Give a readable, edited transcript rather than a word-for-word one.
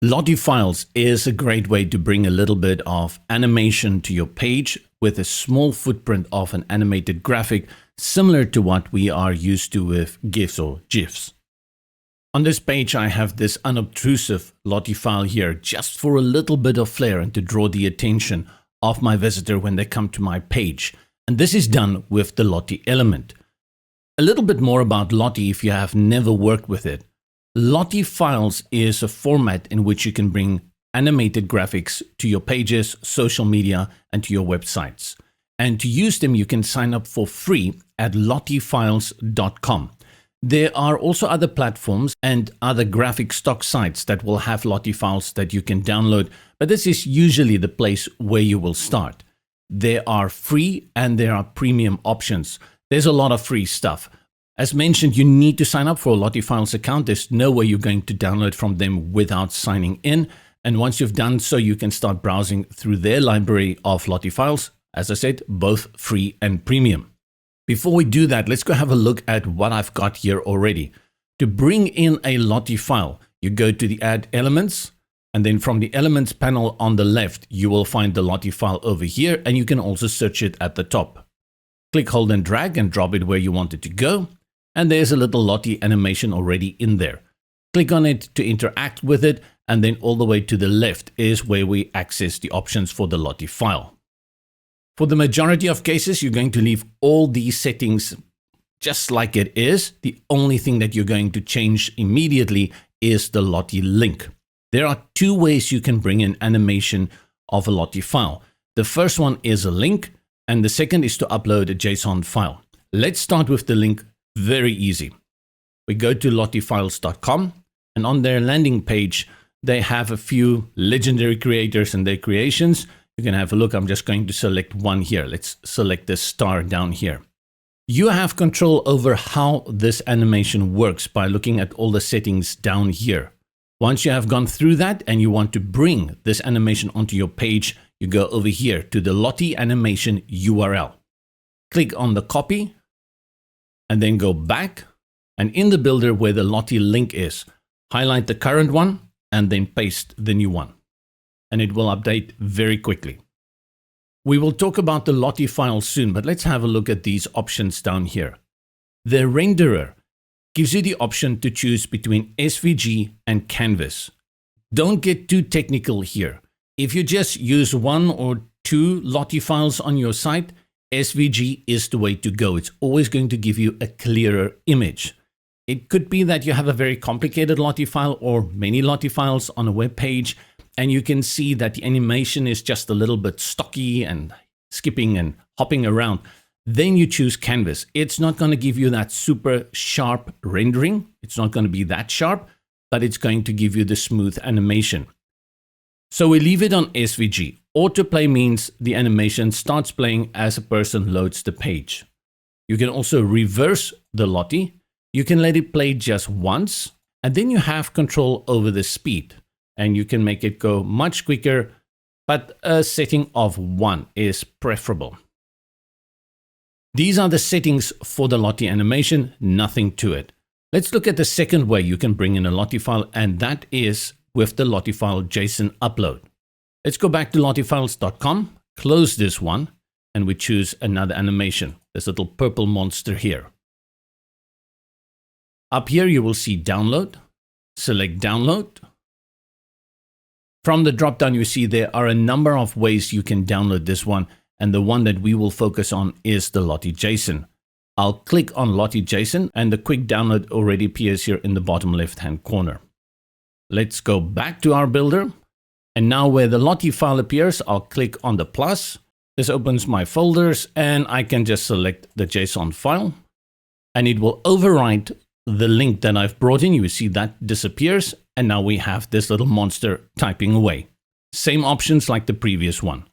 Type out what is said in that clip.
Lottie files is a great way to bring a little bit of animation to your page with a small footprint of an animated graphic, similar to what we are used to with GIFs or GIFs. On this page, I have this unobtrusive Lottie file here just for a little bit of flair and to draw the attention of my visitor when they come to my page. And this is done with the Lottie element. A little bit more about Lottie if you have never worked with it. Lottie files is a format in which you can bring animated graphics to your pages, social media, and to your websites. And to use them, you can sign up for free at lottiefiles.com. There are also other platforms and other graphic stock sites that will have Lottie files that you can download, but this is usually the place where you will start. There are free and there are premium options. There's a lot of free stuff. As mentioned, you need to sign up for a Lottie Files account. There's no way you're going to download from them without signing in. And once you've done so, you can start browsing through their library of Lottie files. As I said, both free and premium. Before we do that, let's go have a look at what I've got here already. To bring in a Lottie file, you go to the Add Elements, and then from the Elements panel on the left, you will find the Lottie file over here, and you can also search it at the top. Click, hold, and drag and drop it where you want it to go. And there's a little Lottie animation already in there. Click on it to interact with it, and then all the way to the left is where we access the options for the Lottie file. For the majority of cases, you're going to leave all these settings just like it is. The only thing that you're going to change immediately is the Lottie link. There are two ways you can bring in animation of a Lottie file. The first one is a link, and the second is to upload a JSON file. Let's start with the link. Very easy. We go to lottiefiles.com, and on their landing page, they have a few legendary creators and their creations. You can have a look. I'm just going to select one here. Let's select the star down here. You have control over how this animation works by looking at all the settings down here. Once you have gone through that and you want to bring this animation onto your page, you go over here to the Lottie animation URL. Click on the copy, and then go back, and in the builder where the Lottie link is, highlight the current one and then paste the new one. And it will update very quickly. We will talk about the Lottie file soon, but let's have a look at these options down here. The renderer gives you the option to choose between SVG and Canvas. Don't get too technical here. If you just use one or two Lottie files on your site, SVG is the way to go. It's always going to give you a clearer image. It could be that you have a very complicated Lottie file or many Lottie files on a web page, and you can see that the animation is just a little bit stocky and skipping and hopping around. Then you choose Canvas. It's not going to give you that super sharp rendering. It's not going to be that sharp, but it's going to give you the smooth animation. So we leave it on SVG. Autoplay means the animation starts playing as a person loads the page. You can also reverse the Lottie. You can let it play just once, and then you have control over the speed, and you can make it go much quicker, but a setting of 1 is preferable. These are the settings for the Lottie animation, nothing to it. Let's look at the second way you can bring in a Lottie file, and that is with the Lottie file JSON upload. Let's go back to lottiefiles.com, close this one, and we choose another animation, this little purple monster here. Up here you will see download, select download. From the drop-down you see there are a number of ways you can download this one, and the one that we will focus on is the Lottie JSON. I'll click on Lottie JSON, and the quick download already appears here in the bottom left-hand corner. Let's go back to our builder. And now where the Lottie file appears, I'll click on the plus. This opens my folders, and I can just select the JSON file, and it will overwrite the link that I've brought in. You see that disappears, and now we have this little monster typing away. Same options like the previous one.